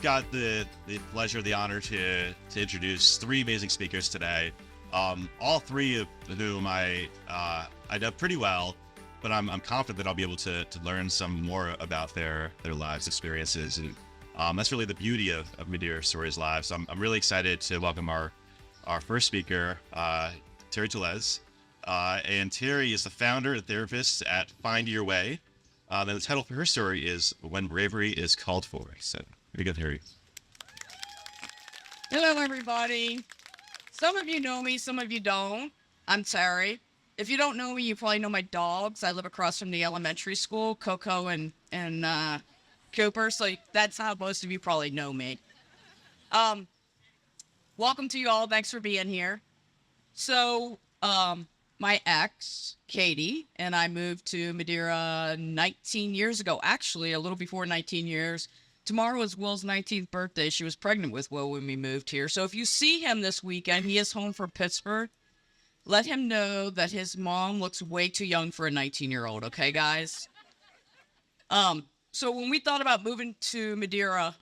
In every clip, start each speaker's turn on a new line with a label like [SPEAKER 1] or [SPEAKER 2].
[SPEAKER 1] I've got the pleasure, the honor to introduce three amazing speakers today. All three of whom I know pretty well, but I'm confident that I'll be able to learn some more about their lives experiences, and that's really the beauty of Madeira Stories Live. So I'm really excited to welcome our first speaker, Terri Telesz. And Terri is the founder and therapist at Find Your Way. And the title for her story is When Bravery is Called For. So here you go, Terri.
[SPEAKER 2] Hello, everybody. Some of you know me, some of you don't. I'm Terri. If you don't know me, you probably know my dogs. I live across from the elementary school, Coco and Cooper. So that's how most of you probably know me. Um, Welcome to you all. Thanks for being here. So, my ex, Katie, and I moved to Madeira 19 years ago. Actually, a little before 19 years. Tomorrow is Will's 19th birthday. She was pregnant with Will when we moved here. So if you see him this weekend, he is home from Pittsburgh. Let him know that his mom looks way too young for a 19-year-old. Okay, guys? So when we thought about moving to Madeira,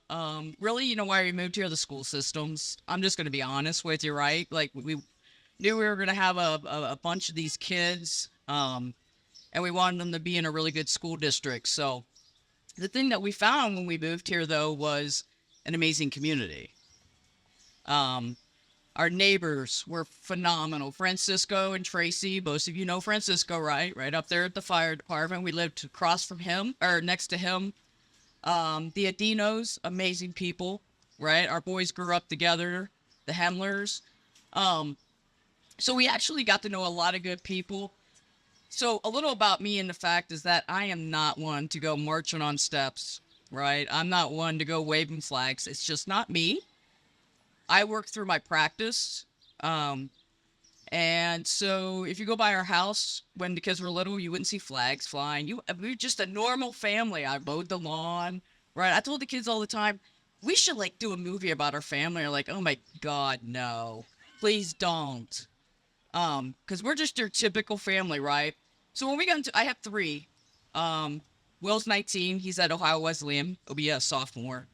[SPEAKER 2] really, you know why we moved here? The school systems. I'm just going to be honest with you, right? Like, we knew we were going to have a bunch of these kids, and we wanted them to be in a really good school district. So the thing that we found when we moved here, though, was an amazing community. Our neighbors were phenomenal. Francisco and Tracy, most of you know Francisco, right? Right up there at the fire department. We lived across from him, or next to him. The Adinos, amazing people, right? Our boys grew up together, the Hemlers. So we actually got to know a lot of good people. So a little about me and the fact is that I am not one to go marching on steps, right? I'm not one to go waving flags. It's just not me. I work through my practice. And so if you go by our house when the kids were little, you wouldn't see flags flying. We were just a normal family. I mowed the lawn, right? I told the kids all the time, we should like do a movie about our family. They're like, oh my God, no, please don't. Cause we're just your typical family, right? So when we got into, I have three. Will's 19. He's at Ohio Wesleyan. He'll be a sophomore.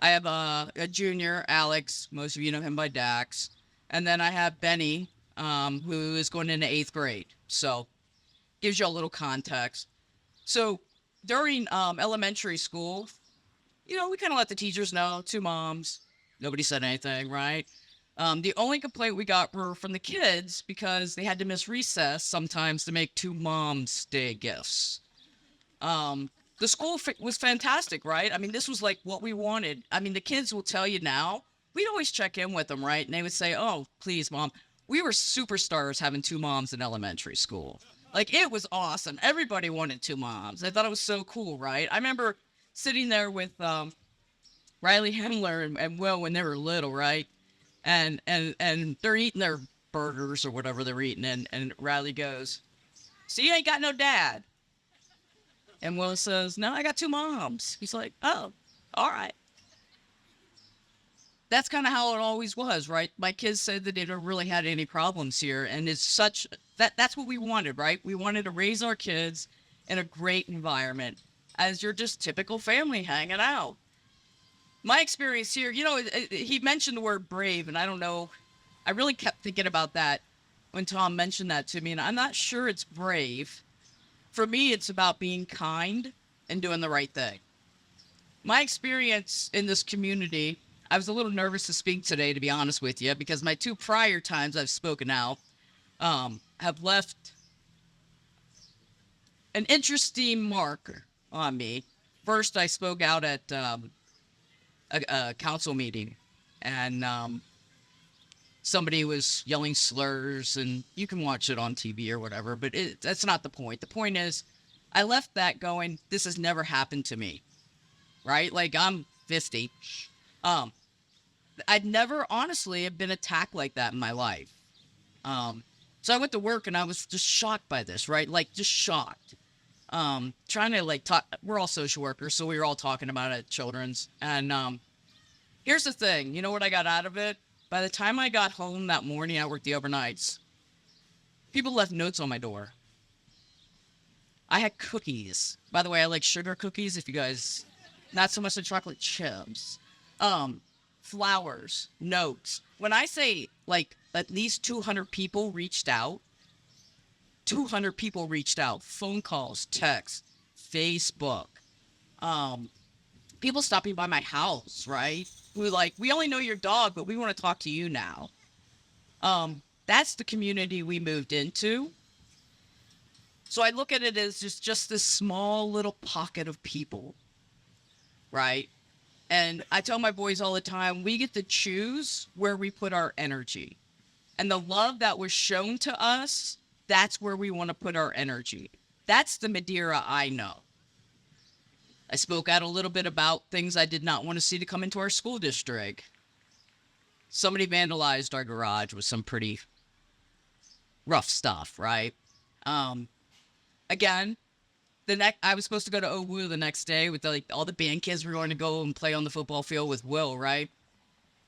[SPEAKER 2] I have a junior, Alex. Most of you know him by Dax. And then I have Benny, who is going into 8th grade. So gives you a little context. So during elementary school, you know, we kind of let the teachers know, two moms. Nobody said anything, right? The only complaint we got were from the kids because they had to miss recess sometimes to make two moms day gifts. The school was fantastic, right? I mean, this was like what we wanted. I mean, the kids will tell you now, we'd always check in with them, right? And they would say, oh, please, mom. We were superstars having two moms in elementary school. Like, it was awesome. Everybody wanted two moms. I thought it was so cool, right? I remember sitting there with Riley Hemler and Will when they were little, right? And they're eating their burgers or whatever they're eating, and Riley goes, so you ain't got no dad? And Will says, no, I got two moms. He's like, oh, all right. That's kind of how it always was, right? My kids said that they don't really had any problems here. And it's such, that's what we wanted, right? We wanted to raise our kids in a great environment as your just typical family hanging out. My experience here, you know, he mentioned the word brave, and I don't know. I really kept thinking about that when Tom mentioned that to me, and I'm not sure it's brave. For me, it's about being kind and doing the right thing. My experience in this community, I was a little nervous to speak today, to be honest with you, because my two prior times I've spoken out have left an interesting mark on me. First, I spoke out at a council meeting, and somebody was yelling slurs, and you can watch it on TV or whatever, but that's not the point. The point is, I left that going, this has never happened to me, right? Like, I'm 50. I'd never, honestly, have been attacked like that in my life. So I went to work, and I was just shocked by this, right? Like, just shocked. Trying to, like, talk, we're all social workers, so we were all talking about it at Children's, and here's the thing, you know what I got out of it? By the time I got home that morning, I worked the overnights. People left notes on my door. I had cookies. By the way, I like sugar cookies, if you guys, not so much the chocolate chips. Flowers, notes. When I say like at least 200 people reached out, 200 people reached out, phone calls, texts, Facebook, um, people stopping by my house, right? Who like, we only know your dog, but we want to talk to you now. That's the community we moved into. So I look at it as just this small little pocket of people, right? And I tell my boys all the time, we get to choose where we put our energy. And the love that was shown to us, that's where we want to put our energy. That's the Madeira I know. I spoke out a little bit about things I did not want to see to come into our school district. Somebody vandalized our garage with some pretty rough stuff, right? Again, I was supposed to go to Owu the next day with like all the band kids. We were going to go and play on the football field with Will, right?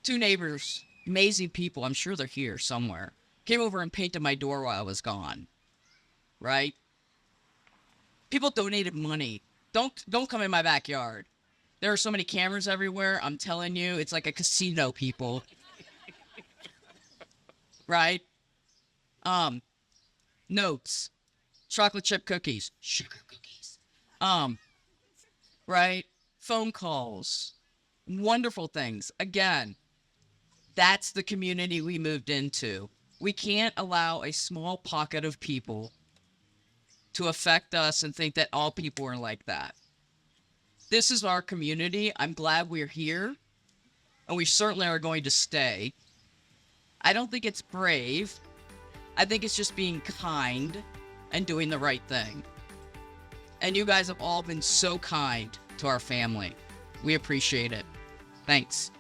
[SPEAKER 2] Two neighbors, amazing people. I'm sure they're here somewhere. Came over and painted my door while I was gone, right? People donated money. Don't come in my backyard. There are so many cameras everywhere. I'm telling you, it's like a casino, people. Right? Notes. Chocolate chip cookies. Sugar cookies. Right? Phone calls. Wonderful things. Again, that's the community we moved into. We can't allow a small pocket of people to affect us and think that all people are like that. This is our community. I'm glad we're here, and we certainly are going to stay. I don't think it's brave. I think it's just being kind and doing the right thing. And you guys have all been so kind to our family. We appreciate it. Thanks.